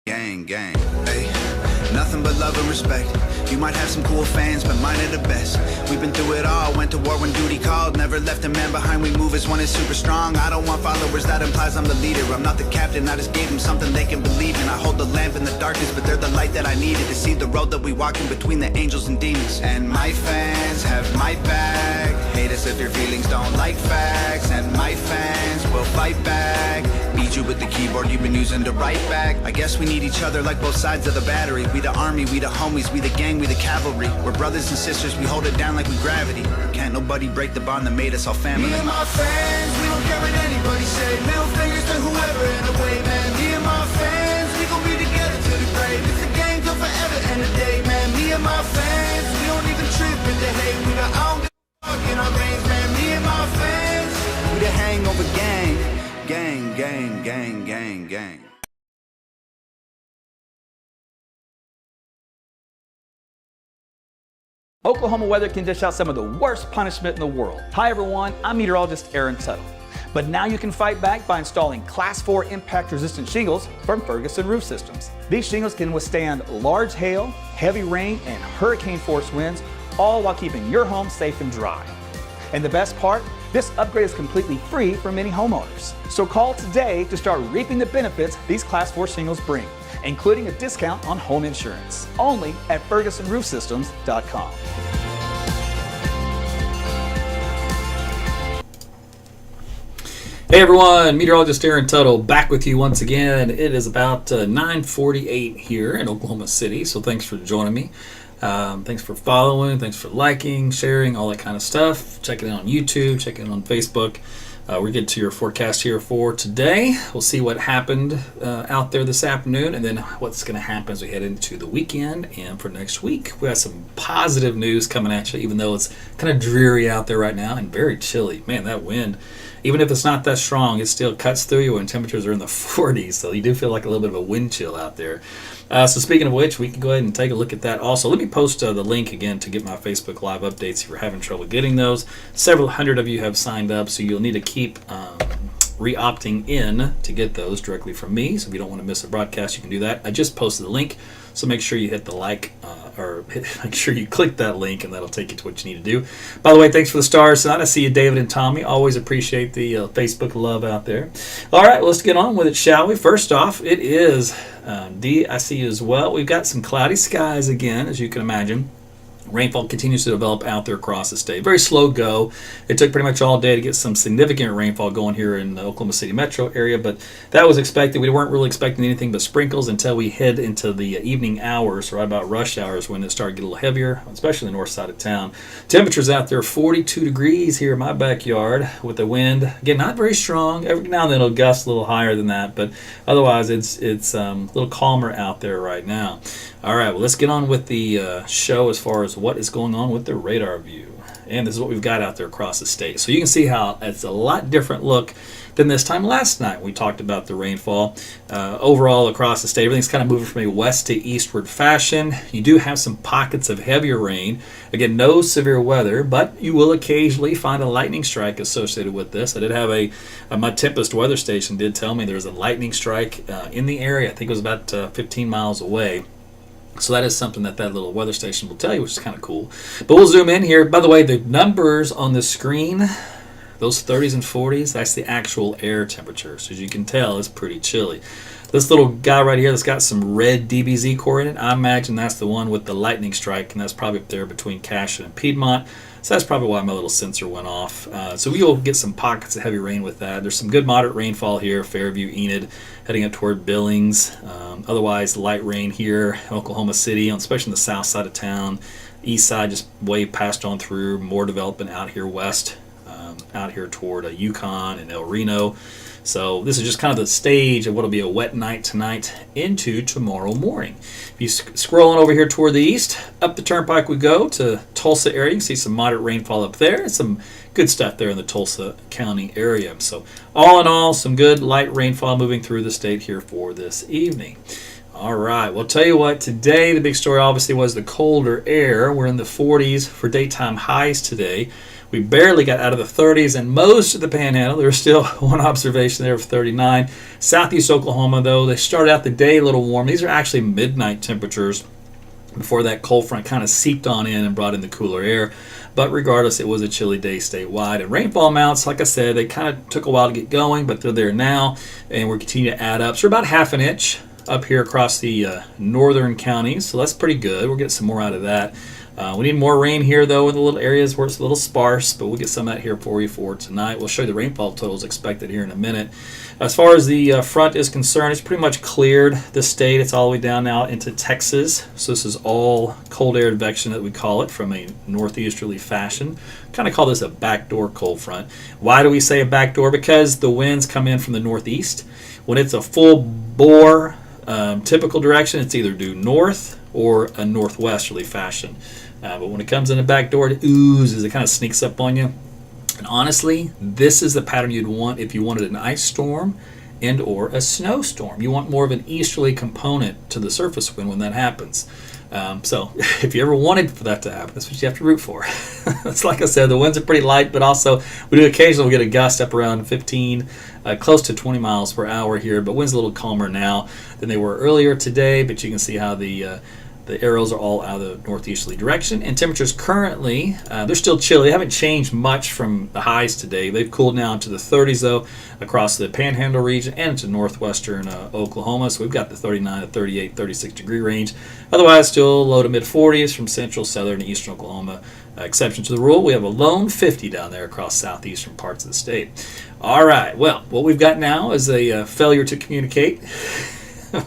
Gang, gang, hey, nothing but love and respect. You might have some cool fans, but mine are the best. We've been through it all, went to war when duty called. Never left a man behind, we move as one is super strong. I don't want followers, that implies I'm the leader. I'm not the captain, I just gave them something they can believe in. I hold the lamp in the darkness, but they're the light that I needed to see the road that we walk in between the angels and demons. And my fans have my back. Hate us if your feelings don't like facts. And my fans will fight back. Beat you with the keyboard you've been using to write back. I guess we need each other like both sides of the battery. We the army, we the homies, we the gang, we the cavalry. We're brothers and sisters, we hold it down like we gravity. Can't nobody break the bond that made us all family. Me and my fans, we don't care what anybody say. Middle fingers to whoever in the way, man. Me and my fans, we gon' be together to the grave. It's a gang till forever and a day, man. Me and my fans, we don't even trip in the hate. We got all the fuck in our veins, man. Me and my fans, We the hangover gang. Gang, gang, gang, gang, gang. Oklahoma weather can dish out some of the worst punishment in the world. Hi everyone, I'm meteorologist Aaron Tuttle. But now you can fight back by installing Class 4 impact-resistant shingles from Ferguson Roof Systems. These shingles can withstand large hail, heavy rain, and hurricane-force winds, all while keeping your home safe and dry. And the best part? This upgrade is completely free for many homeowners. So call today to start reaping the benefits these Class 4 shingles bring, including a discount on home insurance. Only at FergusonRoofSystems.com. Hey everyone, meteorologist Aaron Tuttle back with you once again. It is about 9:48 here in Oklahoma City, so thanks for joining me. Thanks for following, thanks for liking, sharing, all that kind of stuff. Checking it on YouTube, checking it on Facebook. We're getting to your forecast here for today. We'll see what happened out there this afternoon and then what's going to happen as we head into the weekend and for next week. We have some positive news coming at you, even though it's kind of dreary out there right now and very chilly. Man, that wind, even if it's not that strong, it still cuts through you when temperatures are in the 40s. So you do feel like a little bit of a wind chill out there. So speaking of which, we can go ahead and take a look at that. Also, let me post the link again to get my Facebook Live updates if you're having trouble getting those. Several hundred of you have signed up, so you'll need to keep re-opting in to get those directly from me. So if you don't want to miss a broadcast, you can do that. I just posted the link, so make sure you hit the like make sure you click that link, and that'll take you to what you need to do. By the way, thanks for the stars tonight. I see you, David and Tommy. Always appreciate the Facebook love out there. All right, let's get on with it, shall we? First off, it is D. I see you as well. We've got some cloudy skies again, as you can imagine. Rainfall continues to develop out there across the state. Very slow go. It took pretty much all day to get some significant rainfall going here in the Oklahoma City metro area, but that was expected. We weren't really expecting anything but sprinkles until we head into the evening hours, right about rush hours, when it started to get a little heavier, especially the north side of town. Temperatures out there 42 degrees here in my backyard with the wind. Again, not very strong. Every now and then it'll gust a little higher than that, but otherwise it's a little calmer out there right now. All right, well, let's get on with the show as far as what is going on with the radar view. And this is what we've got out there across the state. So you can see how it's a lot different look than this time last night. We talked about the rainfall. Overall across the state, everything's kind of moving from a west to eastward fashion. You do have some pockets of heavier rain. Again, no severe weather, but you will occasionally find a lightning strike associated with this. I did have my Tempest weather station did tell me there was a lightning strike in the area. I think it was about 15 miles away. So that is something that little weather station will tell you, which is kind of cool. But we'll zoom in here. By the way, the numbers on the screen, those 30s and 40s, that's the actual air temperature. So as you can tell, it's pretty chilly. This little guy right here that's got some red DBZ core in it, I imagine that's the one with the lightning strike, and that's probably up there between Cashin and Piedmont. So that's probably why my little sensor went off. So we will get some pockets of heavy rain with that. There's some good moderate rainfall here, Fairview, Enid, heading up toward Billings. Otherwise, light rain here in Oklahoma City, especially on the south side of town. East side just way passed on through. More development out here west, out here toward Yukon and El Reno. So this is just kind of the stage of what will be a wet night tonight into tomorrow morning. If you scroll on over here toward the east, up the turnpike we go to Tulsa area. You can see some moderate rainfall up there and some good stuff there in the Tulsa County area. So all in all, some good light rainfall moving through the state here for this evening. All right, well, tell you what, today the big story obviously was the colder air. We're in the 40s for daytime highs today. We barely got out of the 30s, and most of the Panhandle, there was still one observation there of 39. Southeast Oklahoma, though, they started out the day a little warm. These are actually midnight temperatures before that cold front kind of seeped on in and brought in the cooler air. But regardless, it was a chilly day statewide. And rainfall amounts, like I said, they kind of took a while to get going, but they're there now, and we're continuing to add up. So we're about half an inch up here across the northern counties, so that's pretty good. We'll get some more out of that. We need more rain here, though, in the little areas where it's a little sparse, but we'll get some of that here for you for tonight. We'll show you the rainfall totals expected here in a minute. As far as the front is concerned, it's pretty much cleared the state. It's all the way down now into Texas. So this is all cold air advection that we call it, from a northeasterly fashion. Kind of call this a backdoor cold front. Why do we say a backdoor? Because the winds come in from the northeast. When it's a full bore typical direction, it's either due north or a northwesterly fashion. But when it comes in a backdoor, it oozes, it kind of sneaks up on you. And honestly, this is the pattern you'd want if you wanted an ice storm and or a snowstorm. You want more of an easterly component to the surface wind when that happens. So if you ever wanted for that to happen, that's what you have to root for. It's like I said, the winds are pretty light, but also we do occasionally get a gust up around 15, close to 20 miles per hour here, but winds a little calmer now than they were earlier today, but you can see how the arrows are all out of the northeasterly direction. And temperatures currently, they're still chilly. They haven't changed much from the highs today. They've cooled down to the 30s, though, across the Panhandle region and into northwestern Oklahoma. So we've got the 39 to 38, 36 degree range. Otherwise, still low to mid 40s from central, southern, and eastern Oklahoma. Exception to the rule, we have a lone 50 down there across southeastern parts of the state. All right, well, what we've got now is a failure to communicate.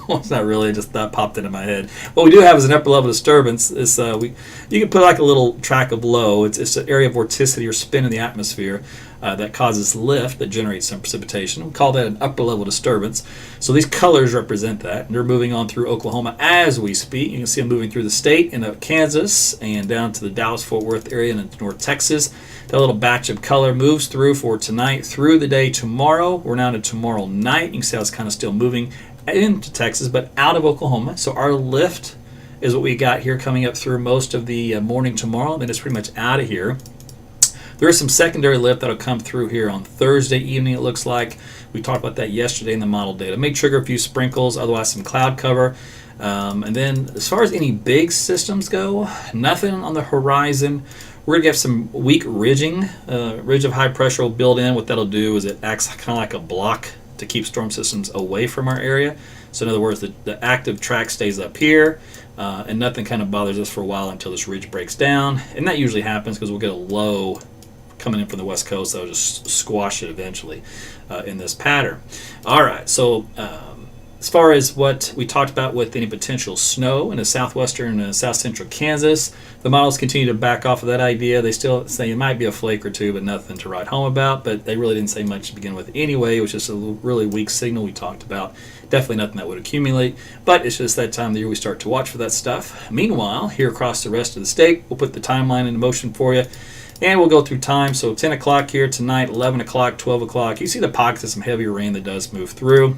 Well, it's not really, just that popped into my head. What we do have is an upper level disturbance. It's, you can put like a little track of low. It's an area of vorticity or spin in the atmosphere that causes lift that generates some precipitation. We call that an upper level disturbance. So these colors represent that. They're moving on through Oklahoma as we speak. You can see them moving through the state into Kansas and down to the Dallas-Fort Worth area and into North Texas. That little batch of color moves through for tonight through the day tomorrow. We're now to tomorrow night. You can see how it's kind of still moving into Texas, but out of Oklahoma. So our lift is what we got here coming up through most of the morning tomorrow. Then it's pretty much out of here. There is some secondary lift that'll come through here on Thursday evening, it looks like. We talked about that yesterday in the model data. May trigger a few sprinkles, otherwise some cloud cover. And then as far as any big systems go, nothing on the horizon. We're going to get some weak ridging. Ridge of high pressure will build in. What that'll do is it acts kind of like a block to keep storm systems away from our area. So in other words, the active track stays up here, and nothing kind of bothers us for a while until this ridge breaks down. And that usually happens because we'll get a low coming in from the west coast that'll just squash it eventually in this pattern. All right, so as far as what we talked about with any potential snow in the southwestern and south central Kansas, the models continue to back off of that idea. They still say it might be a flake or two, but nothing to write home about. But they really didn't say much to begin with anyway. It was just a really weak signal we talked about. Definitely nothing that would accumulate. But it's just that time of the year we start to watch for that stuff. Meanwhile, here across the rest of the state, we'll put the timeline into motion for you. And we'll go through time. So 10 o'clock here tonight, 11 o'clock, 12 o'clock. You see the pockets of some heavier rain that does move through.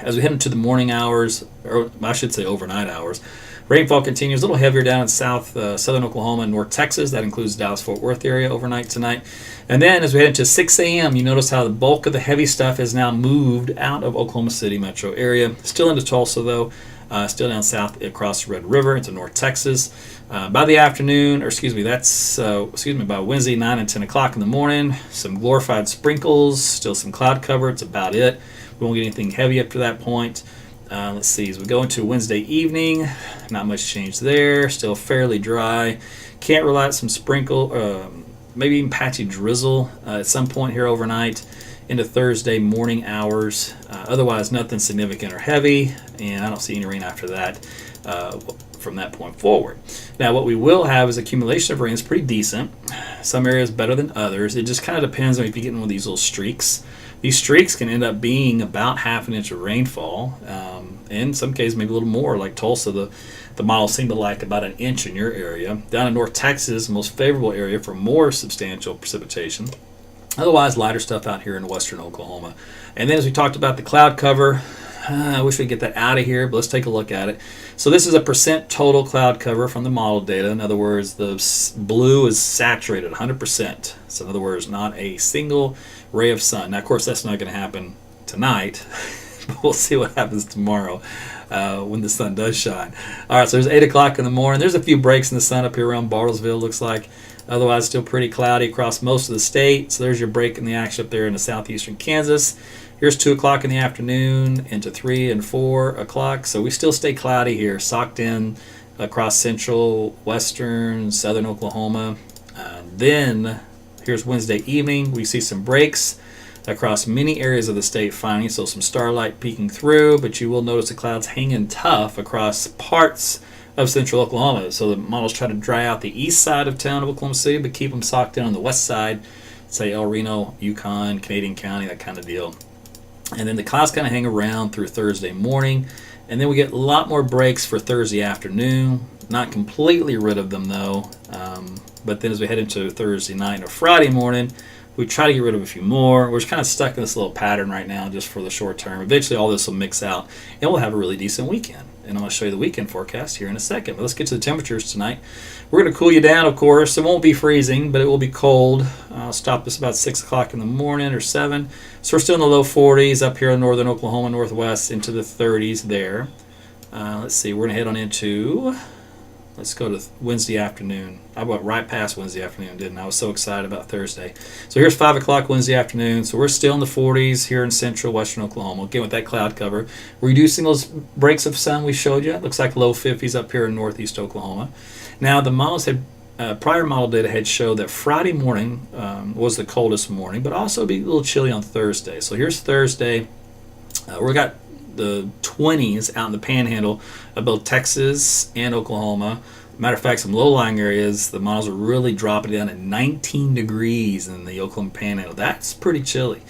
As we head into the morning hours, or I should say overnight hours, rainfall continues a little heavier down in southern Oklahoma and North Texas. That includes Dallas-Fort Worth area overnight tonight. And then as we head into 6 a.m., you notice how the bulk of the heavy stuff is now moved out of Oklahoma City metro area. Still into Tulsa, though. Still down south across the Red River into North Texas. By the afternoon, or by Wednesday, 9 and 10 o'clock in the morning, some glorified sprinkles, still some cloud cover. It's about it. We won't get anything heavy up to that point. Let's see, as we go into Wednesday evening, not much change there. Still fairly dry. Can't rely on some sprinkle, maybe even patchy drizzle at some point here overnight into Thursday morning hours. Otherwise, nothing significant or heavy, and I don't see any rain after that from that point forward. Now, what we will have is accumulation of rain is pretty decent. Some areas better than others. It just kind of depends on if you get one of these little streaks. These streaks can end up being about half an inch of rainfall. In some cases, maybe a little more. Like Tulsa, the models seem to like about an inch in your area. Down in North Texas, the most favorable area for more substantial precipitation. Otherwise, lighter stuff out here in western Oklahoma. And then as we talked about the cloud cover, I wish we'd get that out of here, but let's take a look at it. So this is a percent total cloud cover from the model data. In other words, the blue is saturated 100%. So in other words, not a single ray of sun. Now, of course, that's not going to happen tonight. But we'll see what happens tomorrow when the sun does shine. All right, so there's 8 o'clock in the morning. There's a few breaks in the sun up here around Bartlesville, looks like. Otherwise, still pretty cloudy across most of the state. So there's your break in the action up there in the southeastern Kansas. Here's 2 o'clock in the afternoon into 3 and 4 o'clock. So we still stay cloudy here, socked in across central, western, southern Oklahoma. Then here's Wednesday evening. We see some breaks across many areas of the state finally. So some starlight peeking through, but you will notice the clouds hanging tough across parts of central Oklahoma. So the models try to dry out the east side of town of Oklahoma City, but keep them socked in on the west side, say El Reno, Yukon, Canadian County, that kind of deal. And then the clouds kind of hang around through Thursday morning, and then we get a lot more breaks for Thursday afternoon. Not completely rid of them though, but then as we head into Thursday night or Friday morning, we try to get rid of a few more. We're just kind of stuck in this little pattern right now just for the short term. Eventually all this will mix out and we'll have a really decent weekend. And I'm going to show you the weekend forecast here in a second. But let's get to the temperatures tonight. We're going to cool you down, of course. It won't be freezing, but it will be cold. I'll stop this about 6 o'clock in the morning or 7. So we're still in the low 40s up here in northern Oklahoma, northwest, into the 30s there. Let's see, we're going to head on into... Let's go to Wednesday afternoon. I went right past Wednesday afternoon, didn't I? I was so excited about Thursday. So here's 5 o'clock Wednesday afternoon. So we're still in the 40s here in central western Oklahoma. Again, with that cloud cover. Reducing those breaks of sun we showed you. It looks like low 50s up here in northeast Oklahoma. Now, the models had, prior model data had showed that Friday morning was the coldest morning, but also be a little chilly on Thursday. So here's Thursday. We got the 20s out in the panhandle of both Texas and Oklahoma. Matter of fact, some low-lying areas, the models are really dropping down at 19 degrees in the Oklahoma panhandle. That's pretty chilly.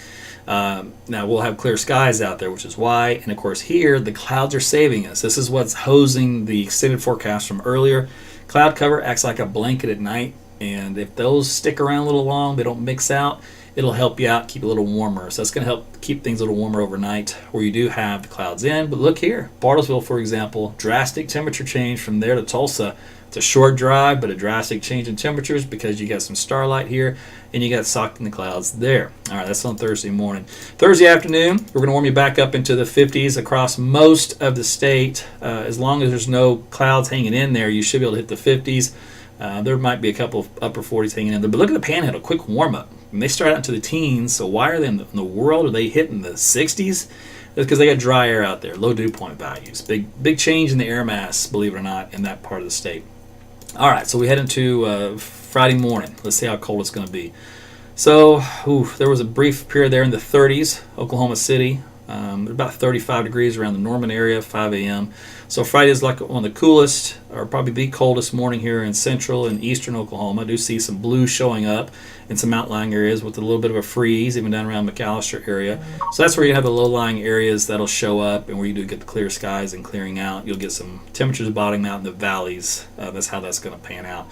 Now, we'll have clear skies out there, which is why. And, of course, here, the clouds are saving us. This is what's hosing the extended forecast from earlier. Cloud cover acts like a blanket at night. And if those stick around a little long, they don't mix out, it'll help you out, keep it a little warmer. So that's going to help keep things a little warmer overnight where you do have the clouds in. But look here, Bartlesville, for example, drastic temperature change from there to Tulsa. It's a short drive, but a drastic change in temperatures because you got some starlight here and you got socked in the clouds there. All right, that's on Thursday morning. Thursday afternoon, we're going to warm you back up into the 50s across most of the state. As long as there's no clouds hanging in there, you should be able to hit the 50s. There might be a couple of upper 40s hanging in there. But look at the panhandle, quick warm-up. And they start out into the teens, so why are they in the world? Are they hitting the 60s? That's because they got dry air out there, low dew point values. Big change in the air mass, believe it or not, in that part of the state. All right, so we head into Friday morning. Let's see how cold it's going to be. So there was a brief period there in the 30s, Oklahoma City. About 35 degrees around the Norman area, 5 a.m. So Friday is like one of the coolest, or probably the coldest morning here in central and eastern Oklahoma. I do see some blue showing up in some outlying areas with a little bit of a freeze, even down around McAllister area. So that's where you have the low-lying areas that'll show up, and where you do get the clear skies and clearing out. You'll get some temperatures bottoming out in the valleys. That's how that's going to pan out.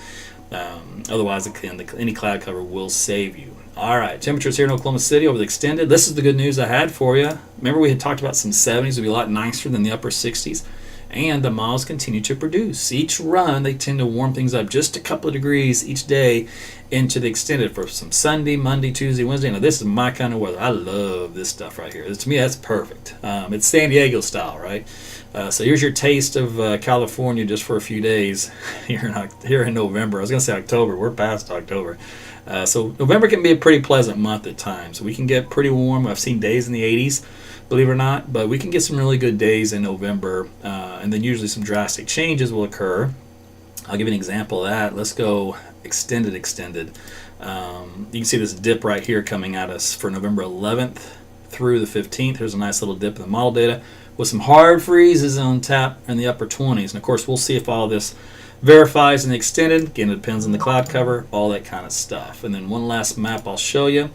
Otherwise, any cloud cover will save you. All right, temperatures here in Oklahoma City over the extended. This is the good news I had for you. Remember we had talked about some 70s would be a lot nicer than the upper 60s. And the models continue to produce. Each run, they tend to warm things up just a couple of degrees each day into the extended for some Sunday, Monday, Tuesday, Wednesday. Now, this is my kind of weather. I love this stuff right here. To me, that's perfect. It's San Diego style, right? So here's your taste of California just for a few days here in November. I was going to say October. We're past October. So November can be a pretty pleasant month at times. We can get pretty warm. I've seen days in the 80s, believe it or not, but we can get some really good days in November, and then usually some drastic changes will occur. I'll give you an example of that. Let's go extended. You can see this dip right here coming at us for November 11th through the 15th. Here's a nice little dip in the model data with some hard freezes on tap in the upper 20s. And of course, we'll see if all this verifies in the extended. Again, it depends on the cloud cover, all that kind of stuff. And then one last map I'll show you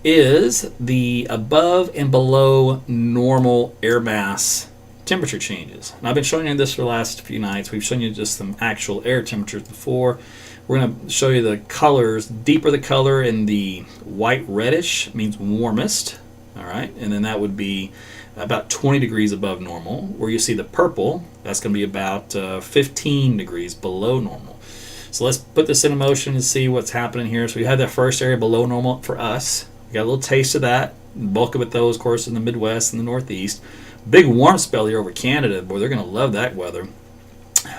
is the above and below normal air mass temperature changes. And I've been showing you this for the last few nights. We've shown you just some actual air temperatures before. We're going to show you the colors. Deeper the color in the white reddish means warmest. All right, and then that would be about 20 degrees above normal. Where you see the purple, that's going to be about 15 degrees below normal. So let's put this in motion and see what's happening here. So we had that first area below normal for us. We got a little taste of that. The bulk of it, though, of course, in the Midwest and the Northeast. Big warm spell here over Canada. Boy, they're going to love that weather.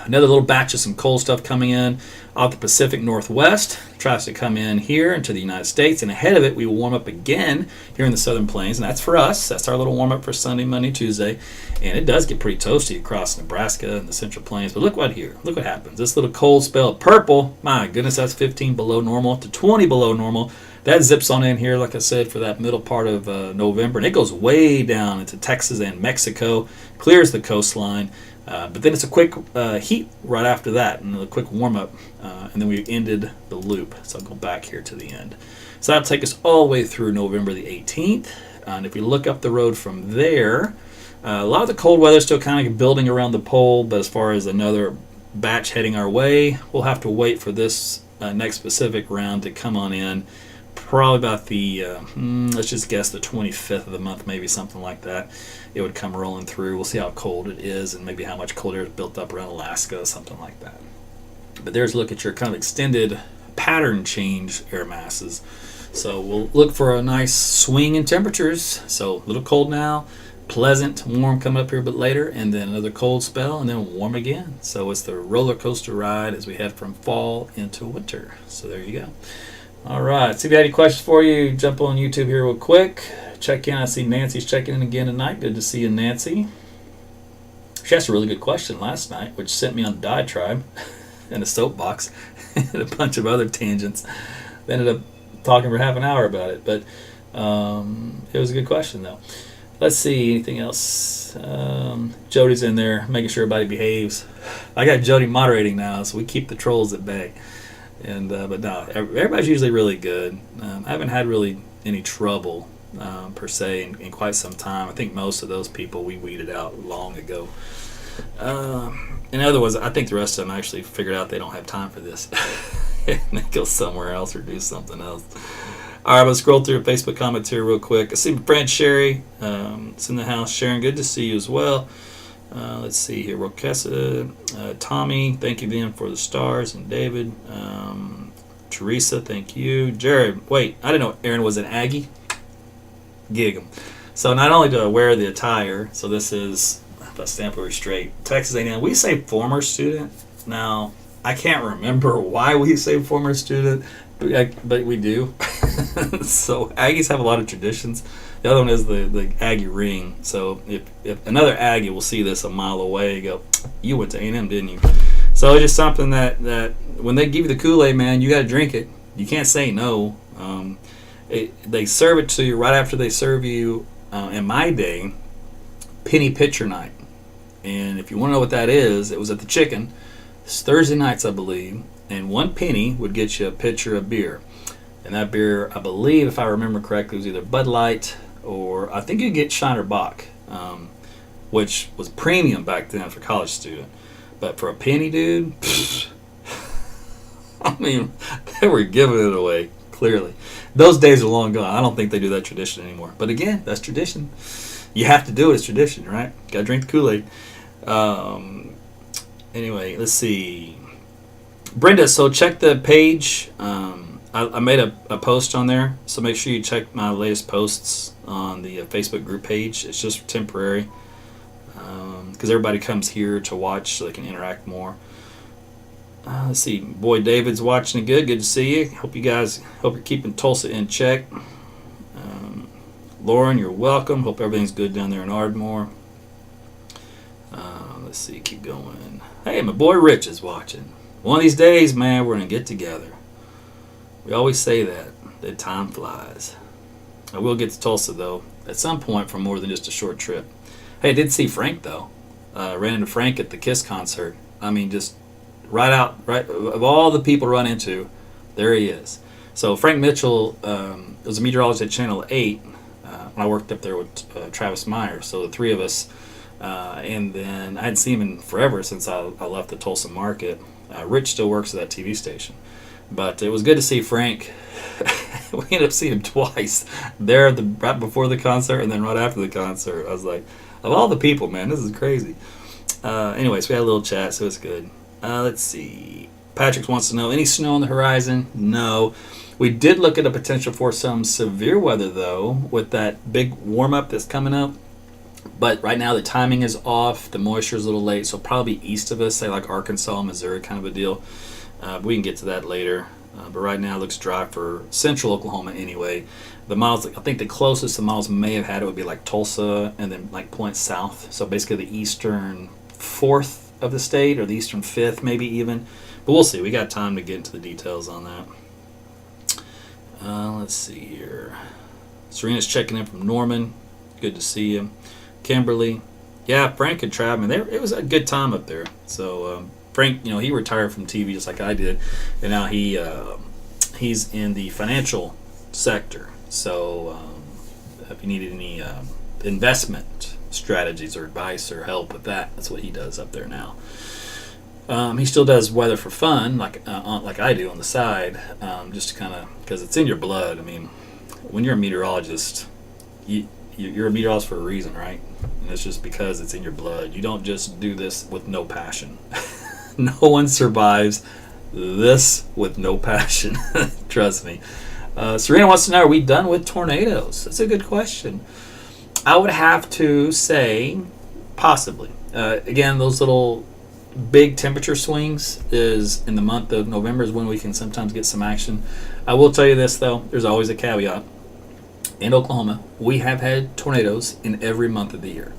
Another little batch of some cold stuff coming in off the Pacific Northwest. Tries to come in here into the United States. And ahead of it, we will warm up again here in the Southern Plains. And that's for us. That's our little warm up for Sunday, Monday, Tuesday. And it does get pretty toasty across Nebraska and the Central Plains. But look what happens. This little cold spell, purple, my goodness, that's 15 below normal to 20 below normal. That zips on in here, like I said, for that middle part of November. And it goes way down into Texas and Mexico, clears the coastline. But then it's a quick heat right after that, and a quick warm-up. And then we ended the loop. So I'll go back here to the end. So that'll take us all the way through November the 18th. And if we look up the road from there, a lot of the cold weather is still kind of building around the pole. But as far as another batch heading our way, we'll have to wait for this next Pacific round to come on in. Probably about the, let's just guess the 25th of the month, maybe something like that. It would come rolling through. We'll see how cold it is and maybe how much cold air is built up around Alaska, something like that. But there's a look at your kind of extended pattern change air masses. So we'll look for a nice swing in temperatures. So a little cold now, pleasant, warm coming up here a bit later, and then another cold spell, and then warm again. So it's the roller coaster ride as we head from fall into winter. So there you go. All right, see if you had any questions for you. Jump on YouTube here real quick. Check in. I see Nancy's checking in again tonight. Good to see you, Nancy. She asked a really good question last night, which sent me on a diatribe and a soapbox and a bunch of other tangents. They ended up talking for half an hour about it, but it was a good question, though. Let's see, anything else? Jody's in there, making sure everybody behaves. I got Jody moderating now, so we keep the trolls at bay. And but no, everybody's usually really good. I haven't had really any trouble per se in quite some time. I think most of those people we weeded out long ago. In other words, I think the rest of them actually figured out they don't have time for this. And they go somewhere else or do something else. All right, I'm going to scroll through Facebook comments here real quick. I see my friend Sherry. It's in the house. Sharon, good to see you as well. Let's see here. Rokessa, Tommy, thank you then for the stars, and David. Teresa, thank you. Jared, wait, I didn't know Aaron was an Aggie. Gig 'em. So not only do I wear the attire, so this is, if I stamp it straight, Texas A&M. We say former student. Now, I can't remember why we say former student, but we do. So Aggies have a lot of traditions. The other one is the Aggie ring. So if another Aggie will see this a mile away, go, you went to A&M, didn't you? So it's just something that when they give you the Kool-Aid, man, you got to drink it. You can't say no. They serve it to you right after they serve you, in my day, penny pitcher night. And if you want to know what that is, it was at the Chicken. It's Thursday nights, I believe. And 1 penny would get you a pitcher of beer. And that beer, I believe, if I remember correctly, was either Bud Light or I think you'd get Shiner Bock, which was premium back then for a college student. But for a penny, dude, I mean, they were giving it away, clearly. Those days are long gone. I don't think they do that tradition anymore. But again, that's tradition. You have to do it. It's tradition, right? Got to drink the Kool-Aid. Anyway, let's see. Brenda, so check the page. I made a post on there, so make sure you check my latest posts on the Facebook group page. It's just temporary because everybody comes here to watch so they can interact more. Let's see. Boy, David's watching it good. Good to see you. Hope you're keeping Tulsa in check. Lauren, you're welcome. Hope everything's good down there in Ardmore. Let's see. Keep going. Hey, my boy Rich is watching. One of these days, man, we're going to get together. We always say that time flies. I will get to Tulsa, though, at some point for more than just a short trip. Hey, I did see Frank, though. Ran into Frank at the KISS concert. I mean, just right of all the people to run into, there he is. So Frank Mitchell was a meteorologist at Channel 8 when I worked up there with Travis Meyer. So the three of us, and then I hadn't seen him in forever since I left the Tulsa market. Rich still works at that TV station. But it was good to see Frank we ended up seeing him twice. There right before the concert and then right after the concert. I was like, of all the people, man, this is crazy. Anyways, we had a little chat, so it's good. Let's see. Patrick wants to know, any snow on the horizon? No. We did look at a potential for some severe weather, though, with that big warm-up that's coming up. But right now the timing is off. The moisture is a little late, so probably east of us, say like Arkansas, Missouri kind of a deal. We can get to that later. But right now it looks dry for central Oklahoma anyway. The miles, I think the closest the miles may have had it would be like Tulsa and then like points south. So basically the eastern fourth of the state or the eastern fifth maybe even. But we'll see. We got time to get into the details on that. Let's see here. Serena's checking in from Norman. Good to see you. Kimberly. Yeah, Frank and Travis. It was a good time up there. So Frank, he retired from TV just like I did. And now he's in the financial sector. So if you needed any investment strategies or advice or help with that, that's what he does up there now. He still does weather for fun, like I do on the side, just to kind of, because it's in your blood. I mean, when you're a meteorologist, you're a meteorologist for a reason, right? And it's just because it's in your blood. You don't just do this with no passion. No one survives this with no passion. Trust me. Serena wants to know, are we done with tornadoes? That's a good question. I would have to say possibly. Again, those little big temperature swings is in the month of November is when we can sometimes get some action. I will tell you this, though. There's always a caveat. In Oklahoma, we have had tornadoes in every month of the year.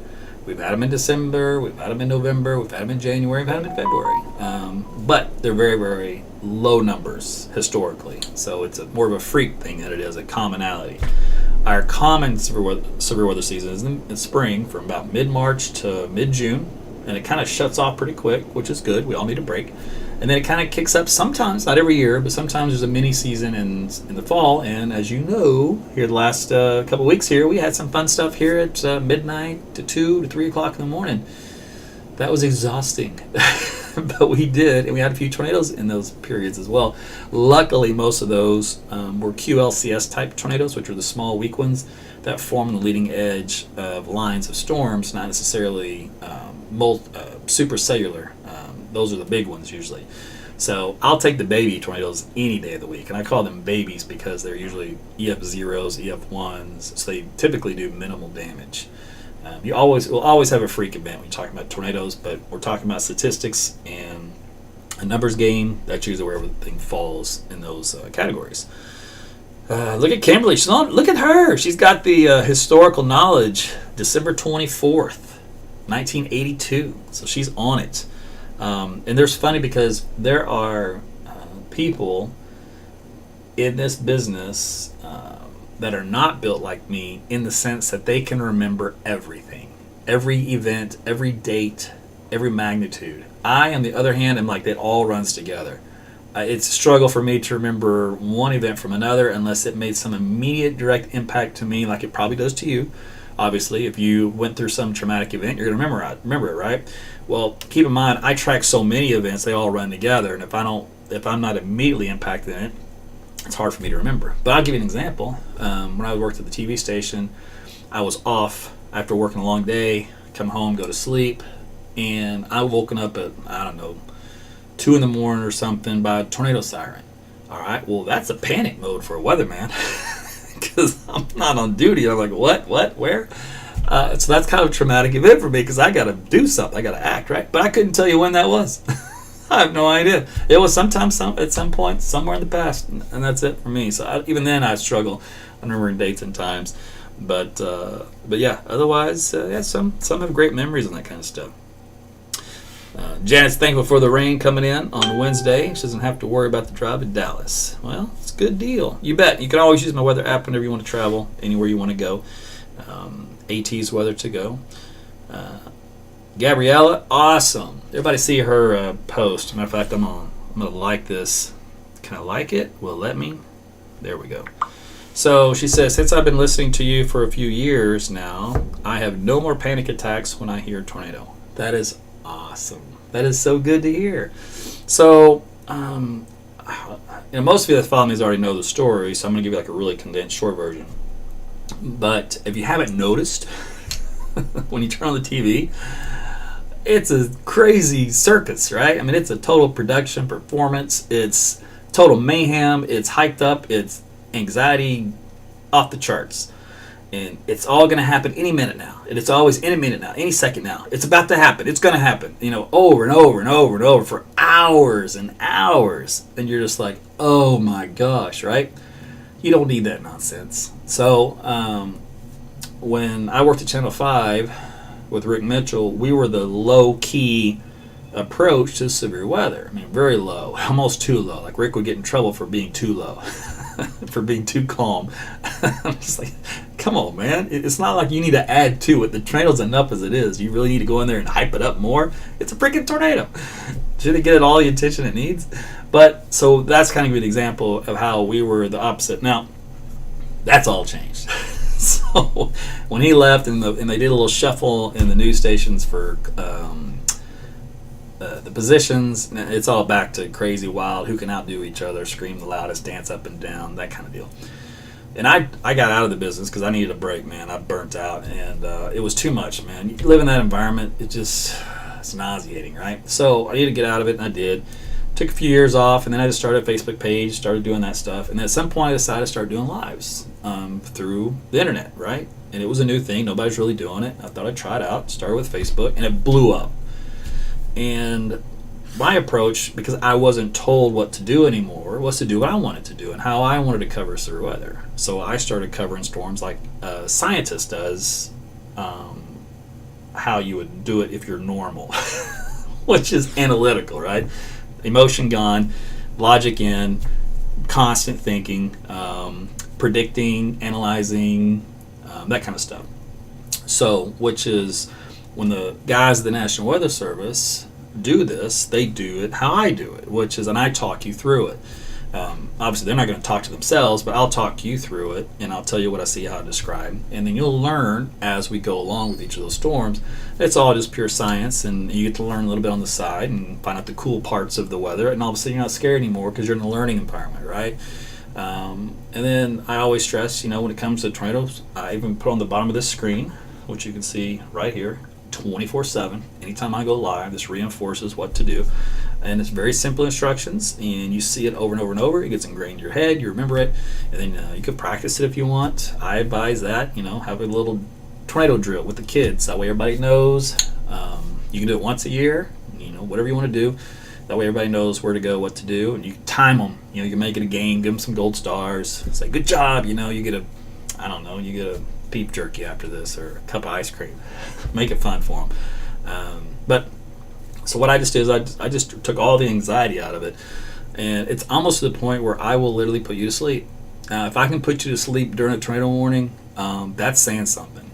We've had them in December, we've had them in November, we've had them in January, we've had them in February. But they're very, very low numbers historically. So it's more of a freak thing than it is a commonality. Our common severe weather season is in spring from about mid-March to mid-June. And it kind of shuts off pretty quick, which is good. We all need a break. And then it kind of kicks up sometimes, not every year, but sometimes there's a mini season in the fall. And as you know, here the last couple weeks here, we had some fun stuff here at midnight to 2 to 3 o'clock in the morning. That was exhausting. But we did, and we had a few tornadoes in those periods as well. Luckily, most of those were QLCS type tornadoes, which are the small, weak ones that form the leading edge of lines of storms, not necessarily supercellular. Those are the big ones usually. So I'll take the baby tornadoes any day of the week, and I call them babies because they're usually EF0s, EF1s, so they typically do minimal damage. Will always have a freak event when you're talking about tornadoes, but we're talking about statistics and a numbers game. That's usually where everything falls in those categories. Look at Kimberly. Look at her. She's got the historical knowledge. December 24th, 1982. So she's on it. And there's funny because there are people in this business that are not built like me in the sense that they can remember everything. Every event, every date, every magnitude. I, on the other hand, am like that all runs together. It's a struggle for me to remember one event from another unless it made some immediate direct impact to me like it probably does to you. Obviously, if you went through some traumatic event, you're going to remember it, right? Well, keep in mind, I track so many events, they all run together, and if I'm not immediately impacted in it, it's hard for me to remember. But I'll give you an example. When I worked at the TV station, I was off after working a long day, come home, go to sleep, and I woken up at, 2 in the morning or something by a tornado siren. All right, well, that's a panic mode for a weatherman because I'm not on duty. I'm like, what, where? So that's kind of a traumatic event for me because I got to do something. I got to act, right? But I couldn't tell you when that was. I have no idea. It was at some point, somewhere in the past, and that's it for me. So even then, I struggle remembering dates and times. But yeah, otherwise, some have great memories on that kind of stuff. Janet's thankful for the rain coming in on Wednesday. She doesn't have to worry about the drive to Dallas. Well, it's a good deal. You bet. You can always use my weather app whenever you want to travel, anywhere you want to go. AT's Weather to Go. Gabriella, awesome. Everybody see her post. Matter of fact, I'm going to like this. Can I like it? Will it let me? There we go. So she says, since I've been listening to you for a few years now, I have no more panic attacks when I hear tornado. That is awesome. That is so good to hear. So most of you that follow me already know the story, so I'm going to give you like a really condensed short version. But if you haven't noticed, when you turn on the TV, it's a crazy circus, right? I mean, it's a total production performance. It's total mayhem. It's hyped up. It's anxiety off the charts. And it's all going to happen any minute now. And it's always any minute now, any second now. It's about to happen. It's going to happen, over and over and over and over for hours and hours. And you're just like, oh my gosh, right? You don't need that nonsense. So when I worked at Channel 5 with Rick Mitchell, we were the low-key approach to severe weather. I mean, very low, almost too low. Like Rick would get in trouble for being too low. For being too calm. I'm just like, come on, man. It's not like you need to add to it. The tornado's enough as it is. You really need to go in there and hype it up more. It's a freaking tornado. Should it get it all the attention it needs? But so that's kind of an example of how we were the opposite. Now, that's all changed. So when he left and they did a little shuffle in the news stations for the positions, it's all back to crazy wild, who can outdo each other, scream the loudest, dance up and down, that kind of deal. And I got out of the business because I needed a break, man. I burnt out, and it was too much, man. You live in that environment, it's nauseating, right? So I needed to get out of it, and I did. Took a few years off, and then I just started a Facebook page, started doing that stuff, and at some point I decided to start doing lives through the internet, right? And it was a new thing. Nobody's really doing it. I thought I'd try it out. Started with Facebook, and it blew up. And my approach, because I wasn't told what to do anymore, was to do what I wanted to do and how I wanted to cover severe weather. So I started covering storms like a scientist does, how you would do it if you're normal, which is analytical, right? Emotion gone, logic in, constant thinking, predicting, analyzing, that kind of stuff. So, which is when the guys at the National Weather Service do this, they do it how I do it, which is, and I talk you through it. Obviously, they're not going to talk to themselves, but I'll talk you through it, and I'll tell you what I see, how to describe. And then you'll learn as we go along with each of those storms. It's all just pure science, and you get to learn a little bit on the side and find out the cool parts of the weather, and all of a sudden you're not scared anymore because you're in a learning environment, right? And then I always stress, when it comes to tornadoes, I even put on the bottom of this screen, which you can see right here, 24/7. Anytime I go live, this reinforces what to do. And it's very simple instructions, and you see it over and over and over. It gets ingrained in your head, you remember it, and then you can practice it if you want. I advise that, have a little tornado drill with the kids. That way everybody knows. You can do it once a year, whatever you want to do. That way everybody knows where to go, what to do, and you can time them. You can make it a game, give them some gold stars, say, good job, you get a beef jerky after this, or a cup of ice cream. Make it fun for them. So what I just did is I just took all the anxiety out of it, and it's almost to the point where I will literally put you to sleep. If I can put you to sleep during a tornado warning, that's saying something.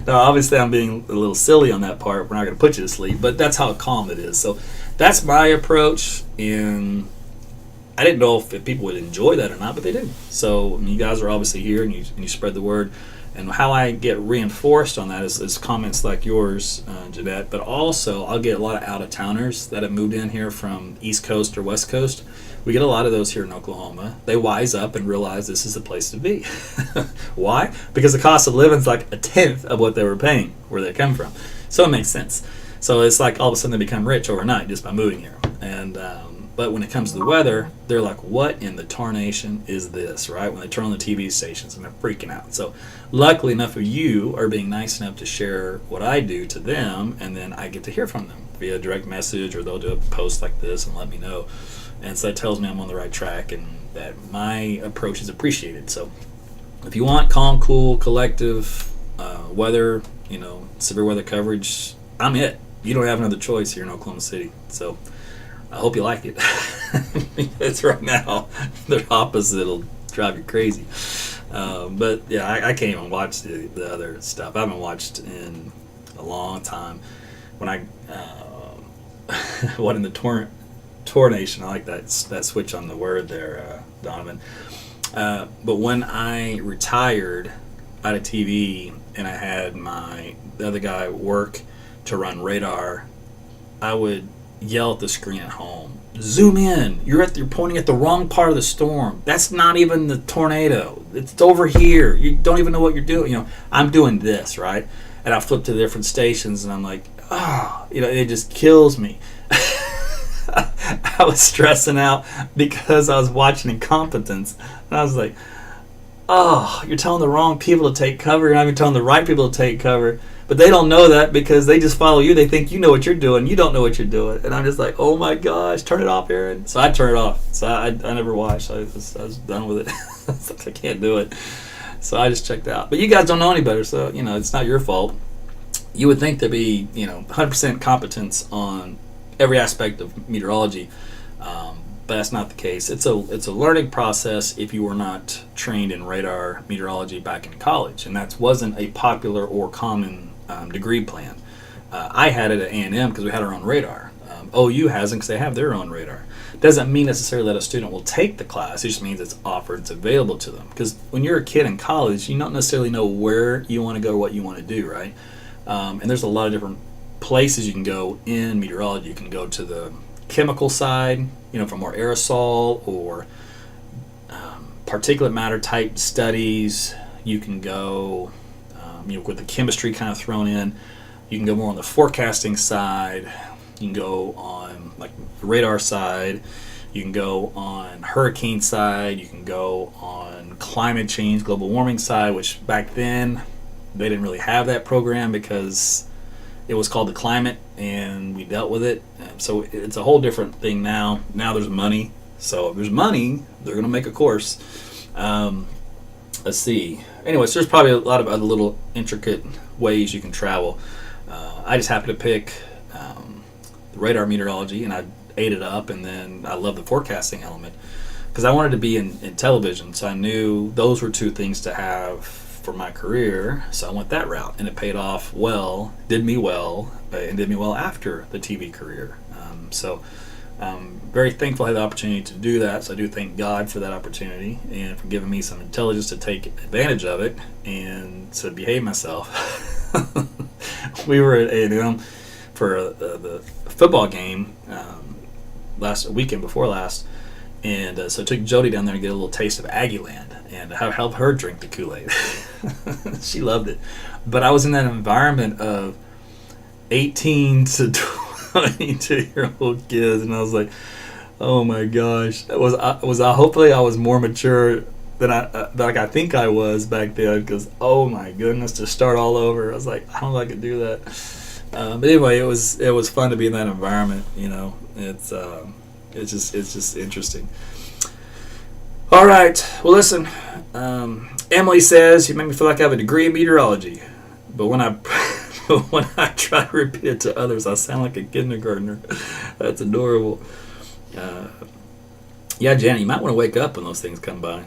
Now, obviously, I'm being a little silly on that part. We're not going to put you to sleep, but that's how calm it is. So that's my approach, and I didn't know if people would enjoy that or not, but they did. So you guys are obviously here, and you spread the word. And how I get reinforced on that is comments like yours, Jeanette, but also I'll get a lot of out-of-towners that have moved in here from East Coast or West Coast. We get a lot of those here in Oklahoma. They wise up and realize this is the place to be. Why? Because the cost of living is like a tenth of what they were paying where they come from. So it makes sense. So it's like all of a sudden they become rich overnight just by moving here. And but when it comes to the weather, they're like, what in the tarnation is this, right? When they turn on the TV stations and they're freaking out. So luckily enough of you are being nice enough to share what I do to them, and then I get to hear from them via direct message, or they'll do a post like this and let me know. And so that tells me I'm on the right track and that my approach is appreciated. So if you want calm, cool, collective weather, severe weather coverage, I'm it. You don't have another choice here in Oklahoma City. So I hope you like it. It's right now, the opposite will drive you crazy. But yeah, I can't even watch the other stuff. I haven't watched in a long time. When what in the tornation, I like that switch on the word there, Donovan. But when I retired out of TV and I had the other guy work to run radar, I would yell at the screen at home. Zoom in. You're pointing at the wrong part of the storm. That's not even the tornado. It's over here. You don't even know what you're doing. I'm doing this, right? And I flip to the different stations, and I'm like, it just kills me. I was stressing out because I was watching incompetence. And I was like, you're telling the wrong people to take cover. You're not even telling the right people to take cover. But they don't know that because they just follow you. They think you know what you're doing. You don't know what you're doing. And I'm just like, oh my gosh, turn it off, Aaron. So I turned it off. So I never watched. I was done with it. I can't do it. So I just checked out. But you guys don't know any better, so it's not your fault. You would think there'd be 100% competence on every aspect of meteorology, but that's not the case. It's a learning process if you were not trained in radar meteorology back in college, and that wasn't a popular or common degree plan. I had it at A&M because we had our own radar. OU hasn't because they have their own radar. Doesn't mean necessarily that a student will take the class. It just means it's offered, it's available to them. Because when you're a kid in college, you don't necessarily know where you want to go or what you want to do, right? And there's a lot of different places you can go in meteorology. You can go to the chemical side, for more aerosol or particulate matter type studies. You can go, with the chemistry kind of thrown in. You can go more on the forecasting side. You can go on like the radar side. You can go on hurricane side. You can go on climate change, global warming side, which back then they didn't really have that program because it was called the climate and we dealt with it. So it's a whole different thing now. Now there's money. So if there's money, they're going to make a course. Let's see. Anyways, there's probably a lot of other little intricate ways you can travel. I just happened to pick the radar meteorology, and I ate it up, and then I love the forecasting element because I wanted to be in television, so I knew those were two things to have for my career, so I went that route, and it paid off well, did me well after the TV career. So I'm very thankful I had the opportunity to do that, so I do thank God for that opportunity and for giving me some intelligence to take advantage of it and to behave myself. We were at A&M for the football game last weekend before last, and so I took Jody down there to get a little taste of Aggie Land and help her drink the Kool-Aid. She loved it, but I was in that environment of 18 to 22-year-old kids, and I was like, oh my gosh, hopefully I was more mature than I think I was back then, because oh my goodness, to start all over, I was like, I don't know if I could do that. But anyway, it was fun to be in that environment. It's just interesting. All right, well listen, Emily says you make me feel like I have a degree in meteorology, but when I try to repeat it to others, I sound like a kindergartner. That's adorable. Yeah, Janet, you might want to wake up when those things come by.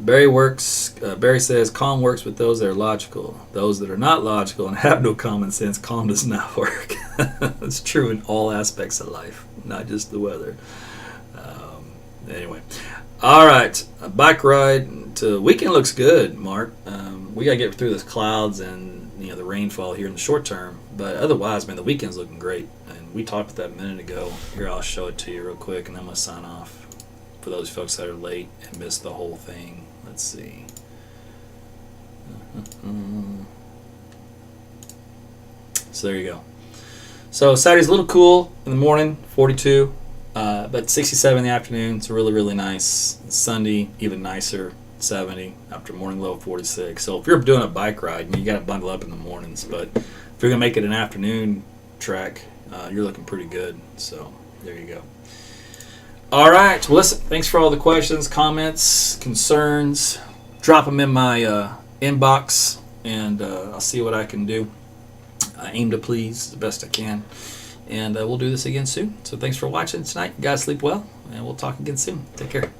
Barry says, calm works with those that are logical. Those that are not logical and have no common sense, calm does not work. It's true in all aspects of life, not just the weather. Anyway. All right, a bike ride to weekend looks good, Mark. We got to get through this clouds and the rainfall here in the short term. But otherwise, man, the weekend's looking great. And we talked about that a minute ago. Here, I'll show it to you real quick, and then I'm going to sign off. For those folks that are late and missed the whole thing. Let's see. So there you go. So Saturday's a little cool in the morning, 42, but 67 in the afternoon. It's really, really nice. Sunday, even nicer, 70 after morning low, 46. So if you're doing a bike ride, you got to bundle up in the mornings. But if you're going to make it an afternoon trek, you're looking pretty good. So there you go. All right. Well, listen, thanks for all the questions, comments, concerns. Drop them in my inbox, and I'll see what I can do. I aim to please the best I can. And we'll do this again soon. So thanks for watching tonight. You guys sleep well, and we'll talk again soon. Take care.